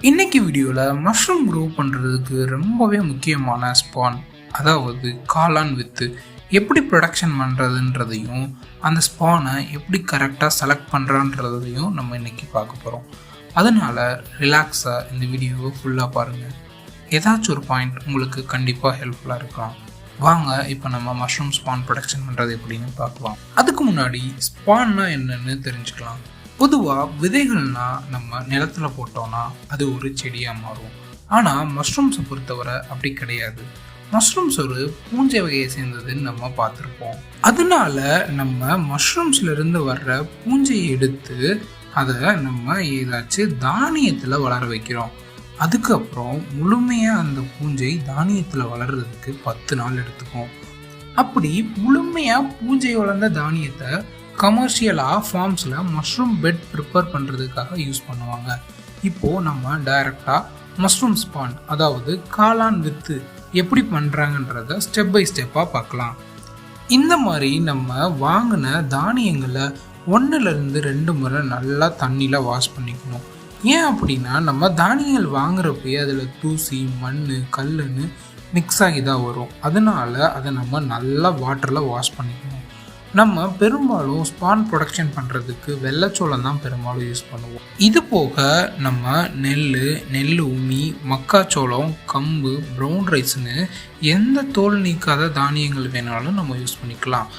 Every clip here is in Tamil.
இன்னைக்கு வீடியோவில் மஷ்ரூம் க்ரோ பண்ணுறதுக்கு ரொம்பவே முக்கியமான ஸ்பான், அதாவது காளான் வித்து எப்படி ப்ரொடக்ஷன் பண்ணுறதுன்றதையும் அந்த ஸ்பானை எப்படி கரெக்டாக செலக்ட் பண்ணுறன்றதையும் நம்ம இன்றைக்கி பார்க்க போகிறோம். அதனால் ரிலாக்ஸாக இந்த வீடியோவை ஃபுல்லாக பாருங்கள். ஏதாச்சும் ஒரு பாயிண்ட் உங்களுக்கு கண்டிப்பாக ஹெல்ப்ஃபுல்லாக இருக்கலாம். வாங்க இப்போ நம்ம மஷ்ரூம் ஸ்பான் ப்ரொடக்ஷன் பண்ணுறது எப்படின்னு பார்க்கலாம். அதுக்கு முன்னாடி ஸ்பான்னா என்னன்னு தெரிஞ்சுக்கலாம். பொதுவாக விதைகள்னா நம்ம நிலத்தில் போட்டோம்னா அது ஒரு செடியாக மாறும். ஆனால் மஷ்ரூம்ஸை பொறுத்தவரை அப்படி கிடையாது. மஷ்ரூம்ஸ் ஒரு பூஞ்சை வகையை சேர்ந்ததுன்னு நம்ம பார்த்துருப்போம். அதனால நம்ம மஷ்ரூம்ஸ்லேருந்து வர்ற பூஞ்சையை எடுத்து அதை நம்ம ஏதாச்சும் தானியத்தில் வளர வைக்கிறோம். அதுக்கப்புறம் முழுமையாக அந்த பூஞ்சை தானியத்தில் வளர்கிறதுக்கு 10 நாள் எடுத்துக்கும். அப்படி முழுமையாக பூஞ்சை வளர்ந்த தானியத்தை கமர்ஷியலாக ஃபார்ம்ஸில் மஷ்ரூம் பெட் ப்ரிப்பேர் பண்ணுறதுக்காக யூஸ் பண்ணுவாங்க. இப்போது நம்ம டைரெக்டாக மஷ்ரூம் ஸ்பான், அதாவது காளான் வித்து எப்படி பண்ணுறாங்கன்றத ஸ்டெப் பை ஸ்டெப்பாக பார்க்கலாம். இந்த மாதிரி நம்ம வாங்கின தானியங்களை 1-2 முறை நல்லா தண்ணியில் வாஷ் பண்ணிக்கணும். ஏன் அப்படின்னா நம்ம தானியங்கள் வாங்குறப்பயே அதில் தூசி, மண், கல்லுன்னு மிக்ஸ் ஆகி தான் வரும். அதனால அதை நம்ம நல்லா வாட்டரில் வாஷ் பண்ணிக்கணும். நம்ம பெரும்பாலும் ஸ்பான் ப்ரொடக்ஷன் பண்ணுறதுக்கு வெள்ளைச்சோளம் தான் பெரும்பாலும் யூஸ் பண்ணுவோம். இது போக நம்ம நெல் உமி, மக்காச்சோளம், கம்பு, ப்ரௌன் ரைஸ்னு எந்த தோல் நீக்காத தானியங்கள் வேணாலும் நம்ம யூஸ் பண்ணிக்கலாம்.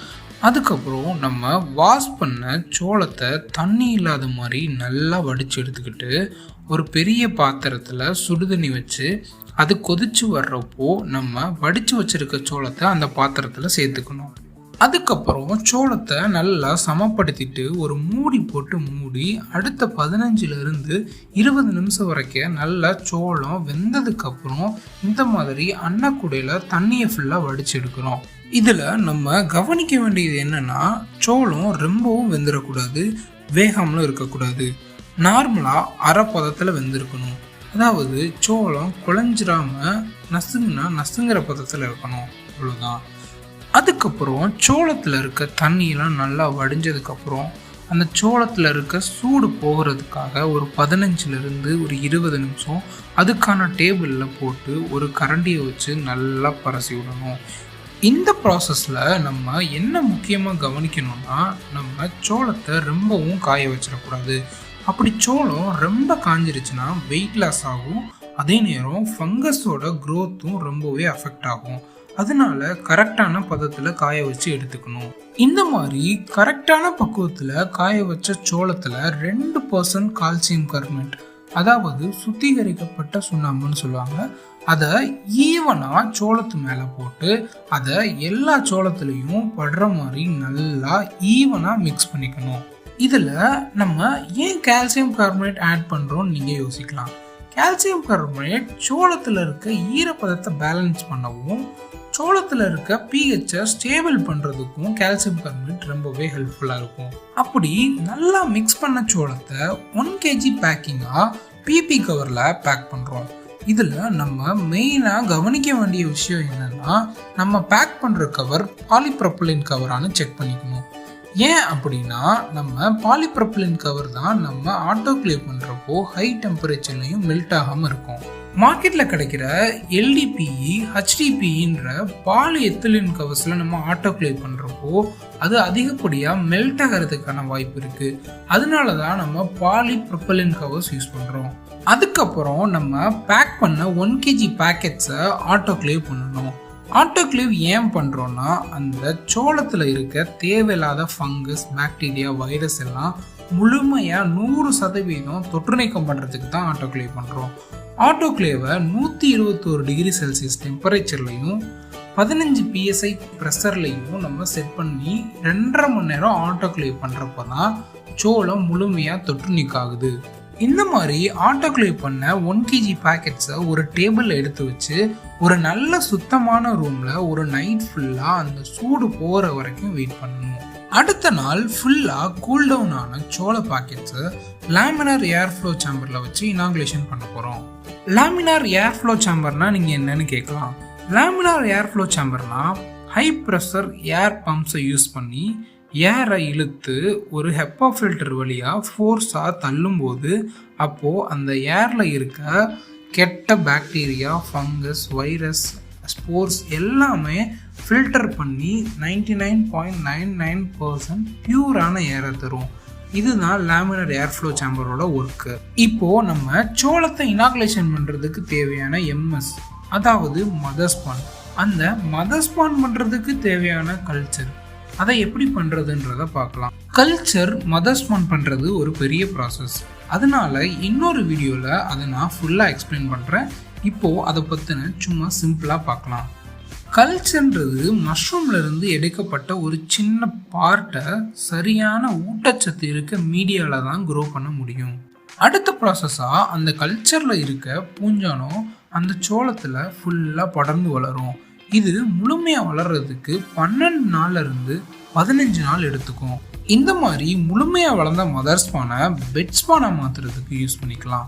அதுக்கப்புறம் நம்ம வாஷ் பண்ண சோளத்தை தண்ணி இல்லாத மாதிரி நல்லா வடித்து எடுத்துக்கிட்டு ஒரு பெரிய பாத்திரத்தில் சுடுதண்ணி வச்சு அது கொதிச்சு வர்றப்போ நம்ம வடித்து வச்சுருக்க சோளத்தை அந்த பாத்திரத்தில் சேர்த்துக்கணும். அதுக்கப்புறம் சோளத்தை நல்லா சமப்படுத்திட்டு ஒரு மூடி போட்டு மூடி அடுத்த 15-20 நிமிஷம் வரைக்கும் நல்லா சோளம் வெந்ததுக்கப்புறம் இந்த மாதிரி அன்னக்கூடையில் தண்ணியை ஃபுல்லாக வடித்து எடுக்கிறோம். இதில் நம்ம கவனிக்க வேண்டியது என்னென்னா, சோளம் ரொம்பவும் வெந்துடக்கூடாது, வேகாமலும் இருக்கக்கூடாது. நார்மலாக அரை பதத்தில் வெந்திருக்கணும். அதாவது சோளம் குழஞ்சிராமல் நசுங்கிற பதத்தில் இருக்கணும். அவ்வளோதான். அதுக்கப்புறம் சோளத்தில் இருக்க தண்ணியெல்லாம் நல்லா வடிஞ்சதுக்கப்புறம் அந்த சோளத்தில் இருக்க சூடு போகிறதுக்காக ஒரு 15-20 நிமிஷம் அதுக்கான டேபிளில் போட்டு ஒரு கரண்டியை வச்சு நல்லா பரசி விடணும். இந்த ப்ராசஸில் நம்ம என்ன முக்கியமாக கவனிக்கணும்னா, நம்ம சோளத்தை ரொம்பவும் காய வச்சிடக்கூடாது. அப்படி சோளம் ரொம்ப காஞ்சிருச்சுன்னா வெயிட் லாஸ் ஆகும். அதே நேரம் ஃபங்கஸோட க்ரோத்தும் ரொம்பவே அஃபெக்ட் ஆகும். அதனால கரெக்டான பதத்தில் காய வச்சு எடுத்துக்கணும். இந்த மாதிரி கரெக்டான பக்குவத்தில் காய வச்ச சோளத்தில் 2% கால்சியம் கார்பனேட், அதாவது சுத்திகரிக்கப்பட்ட சுண்ணாம்புன்னு சொல்லுவாங்க, அதை ஈவனாக சோளத்து மேலே போட்டு அதை எல்லா சோளத்துலேயும் படுற மாதிரி நல்லா ஈவனாக மிக்ஸ் பண்ணிக்கணும். இதில் நம்ம ஏன் கால்சியம் கார்பனேட் ஆட் பண்ணுறோன்னு நீங்கள் யோசிக்கலாம். கால்சியம் கார்பனேட் சோளத்தில் இருக்க ஈரப்பதத்தை பேலன்ஸ் பண்ணவும் சோளத்தில் இருக்க பிஹெச்சை ஸ்டேபிள் பண்ணுறதுக்கும் கால்சியம் கார்பனேட் ரொம்பவே ஹெல்ப்ஃபுல்லாக இருக்கும். அப்படி நல்லா மிக்ஸ் பண்ண சோளத்தை 1 kg பேக்கிங்காக பிபி கவரில் பேக் பண்ணுறோம். இதில் நம்ம மெயினாக கவனிக்க வேண்டிய விஷயம் என்னென்னா, நம்ம பேக் பண்ணுற கவர் பாலிப்ரொபைலின் கவரானு செக் பண்ணிக்கணும். ஏன் அப்படின்னா, நம்ம பாலிப்ரொபைலின் கவர் தான் நம்ம ஆட்டோக்ளேவ் பண்ணுறப்போ ஹை டெம்பரேச்சர்லையும் மெல்ட் ஆகாமல் இருக்கும். மார்க்கெட்டில் கிடைக்கிற LDPE, HDPEன்ற பாலி எத்திலின் கவர்ஸில் நம்ம ஆட்டோக்ளேவ் பண்ணுறப்போ அது அதிகப்படியாக மெல்ட் ஆகிறதுக்கான வாய்ப்பு இருக்குது. அதனால தான் நம்ம பாலிப்ரொபைலின் கவர்ஸ் யூஸ் பண்ணுறோம். அதுக்கப்புறம் நம்ம பேக் பண்ண 1 kg பேக்கெட்ஸை ஆட்டோக்ளேவ் பண்ணணும். ஆட்டோக்ளேவ் ஏன் பண்ணுறோன்னா, அந்த சோளத்தில் இருக்க தேவையில்லாத ஃபங்கஸ், பாக்டீரியா, வைரஸ் எல்லாம் முழுமையாக 100% தொற்று நீக்கம் பண்ணுறதுக்கு தான் ஆட்டோக்ளேவ் பண்ணுறோம். ஆட்டோக்ளேவை 121 டிகிரி செல்சியஸ் டெம்பரேச்சர்லையும் 15 PSI ப்ரெஷர்லையும் நம்ம செட் பண்ணி 2.5 மணி நேரம் ஆட்டோக்ளேவ் பண்ணுறப்போ தான் சோளம் முழுமையாக தொற்று நீக்காகுது. இந்த மாதிரி ஆட்டோக்ளேவ் பண்ண 1 kg பேக்கெட்ஸை ஒரு டேபிளில் எடுத்து வச்சு ஒரு நல்ல சுத்தமான ரூமில் ஒரு நைட் ஃபுல்லாக அந்த சூடு போகிற வரைக்கும் வெயிட் பண்ணணும். அடுத்த நாள் ஃபுல்லாக கூல் டவுன் ஆன சோள பாக்கெட்ஸை லேமினார் ஏர் ஃப்ளோ சேம்பரில் வச்சு இனாகுலேஷன் பண்ண போகிறோம். லேமினார் ஏர் ஃப்ளோ சேம்பர்னா நீங்கள் என்னன்னு கேட்கலாம். லேமினார் ஏர் ஃப்ளோ சேம்பர்னா ஹை ப்ரெஷர் ஏர் பம்ப்ஸை யூஸ் பண்ணி ஏரை இழுத்து ஒரு ஹெப்பா ஃபில்டர் வழியாக ஃபோர்ஸாக தள்ளும்போது அப்போது அந்த ஏரில் இருக்க கெட்ட பாக்டீரியா, ஃபங்கஸ், வைரஸ், ஸ்போர்ஸ் எல்லாமே ஃபில்டர் பண்ணி 99.99% பியூரான ஏரை தரும். இதுதான் லேமினர் ஏர்ஃப்ளோ சேம்பரோட ஒர்க்கு. இப்போது நம்ம சோளத்தை இனாகுலேஷன் பண்ணுறதுக்கு தேவையான எம்எஸ், அதாவது மதர் ஸ்பான், அந்த மதர் ஸ்பான் பண்ணுறதுக்கு தேவையான கல்ச்சர், அதை எப்படி பண்ணுறதுன்றத பார்க்கலாம். கல்ச்சர் மதர் ஸ்பான் பண்ணுறது ஒரு பெரிய ப்ராசஸ். அதனால இன்னொரு வீடியோவில் அதை நான் ஃபுல்லாக எக்ஸ்பிளைன் பண்ணுறேன். இப்போது அதை பற்றின சும்மா சிம்பிளாக பார்க்கலாம். கல்ச்சர்ன்றது மஷ்ரூம்லேருந்து எடுக்கப்பட்ட ஒரு சின்ன பார்ட்டை சரியான ஊட்டச்சத்து இருக்க மீடியாவில் தான் க்ரோ பண்ண முடியும். அடுத்த ப்ராசஸாக அந்த கல்ச்சரில் இருக்க பூஞ்சானம் அந்த சோளத்தில் ஃபுல்லாக படர்ந்து வளரும். இது முழுமையாக வளர்கிறதுக்கு 12 நாள்லேருந்து 15 நாள் எடுத்துக்கும். இந்த மாதிரி முழுமையாக வளர்ந்த மதர் ஸ்பானை பெட் ஸ்பானாக மாற்றுறதுக்கு யூஸ் பண்ணிக்கலாம்.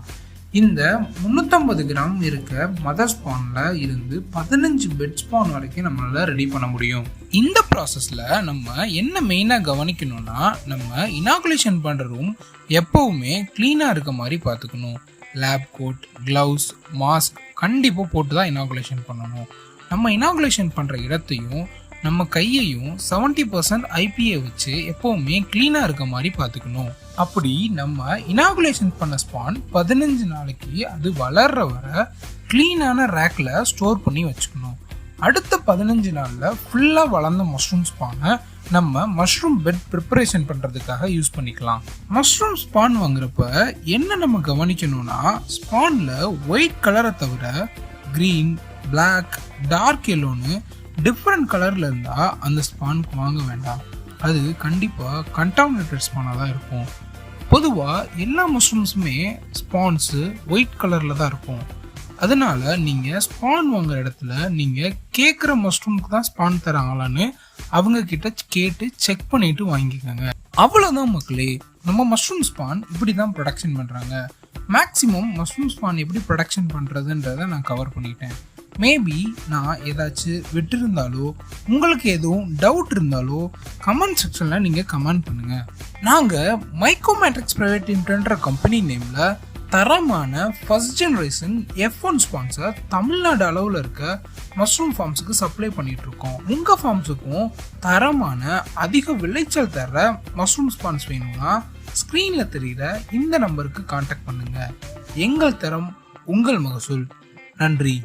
இந்த 350 கிராம் இருக்க மதர் ஸ்பானில் இருந்து 15 பெட் ஸ்பான் வரைக்கும் நம்மளால் ரெடி பண்ண முடியும். இந்த ப்ராசஸில் நம்ம என்ன மெயினாக கவனிக்கணும்னா, நம்ம இனாகுலேஷன் பண்ணுற ரூம் எப்போவுமே க்ளீனாக இருக்க மாதிரி பார்த்துக்கணும். லேப் கோட், க்ளவுஸ், மாஸ்க் கண்டிப்பாக போட்டு தான் இனாகுலேஷன் பண்ணணும். நம்ம இனாகுலேஷன் பண்ணுற இடத்தையும் நம்ம கையையும் 70% ஐபிஏ வச்சு எப்போவுமே க்ளீனாக இருக்க மாதிரி பார்த்துக்கணும். அப்படி நம்ம இனாகுலேஷன் பண்ண ஸ்பான் 15 நாளைக்கு அது வளர்ற வர க்ளீனான ரேக்கில் ஸ்டோர் பண்ணி வச்சுக்கணும். அடுத்த 15 நாளில் ஃபுல்லாக வளர்ந்த மஷ்ரூம் ஸ்பானை நம்ம மஷ்ரூம் பெட் ப்ரிப்பரேஷன் பண்ணுறதுக்காக யூஸ் பண்ணிக்கலாம். மஷ்ரூம் ஸ்பான் வாங்குறப்ப என்ன நம்ம கவனிக்கணும்னா, ஸ்பானில் ஒயிட் கலரை தவிர க்ரீன், பிளாக், டார்க் எல்லோன்னு டிஃப்ரெண்ட் கலரில் இருந்தால் அந்த ஸ்பானுக்கு வாங்க வேண்டாம். அது கண்டிப்பாக கண்டாமினேட்டட் ஸ்பானாக தான் இருக்கும். பொதுவாக எல்லா மஷ்ரூம்ஸுமே ஸ்பான்ஸு ஒயிட் கலரில் தான் இருக்கும். அதனால் நீங்கள் ஸ்பான் வாங்குற இடத்துல நீங்கள் கேட்குற மஷ்ரூமுக்கு தான் ஸ்பான் தராங்களான்னு அவங்கக்கிட்ட கேட்டு செக் பண்ணிவிட்டு வாங்கிக்கோங்க. அவ்வளோதான் மக்களே, நம்ம மஷ்ரூம் ஸ்பான் இப்படி தான் ப்ரொடக்ஷன் பண்ணுறாங்க. மேக்ஸிமம் மஷ்ரூம் ஸ்பான் எப்படி ப்ரொடக்ஷன் பண்ணுறதுன்றதை நான் கவர் பண்ணிட்டேன். மேபி நான் ஏதாச்சும் விட்டுருந்தாலோ உங்களுக்கு எதுவும் டவுட் இருந்தாலோ கமெண்ட் செக்ஷனில் நீங்கள் கமெண்ட் பண்ணுங்கள். நாங்கள் மைக்ரோமேட்ரிக்ஸ் பிரைவேட் லிமிடெட்ன்ற கம்பெனி நேமில் தரமான first generation F1 sponsor Tamil Nadu அளவில் இருக்க மஷ்ரூம் ஃபார்ம்ஸுக்கு சப்ளை பண்ணிகிட்ருக்கோம். உங்கள் ஃபார்ம்ஸுக்கும் தரமான அதிக விளைச்சல் தர மஷ்ரூம் ஸ்பான்ஸ் வேணும்னா ஸ்க்ரீனில் தெரிகிற இந்த நம்பருக்கு கான்டாக்ட் பண்ணுங்கள். எங்கள் தரம், உங்கள் மகசூல். நன்றி.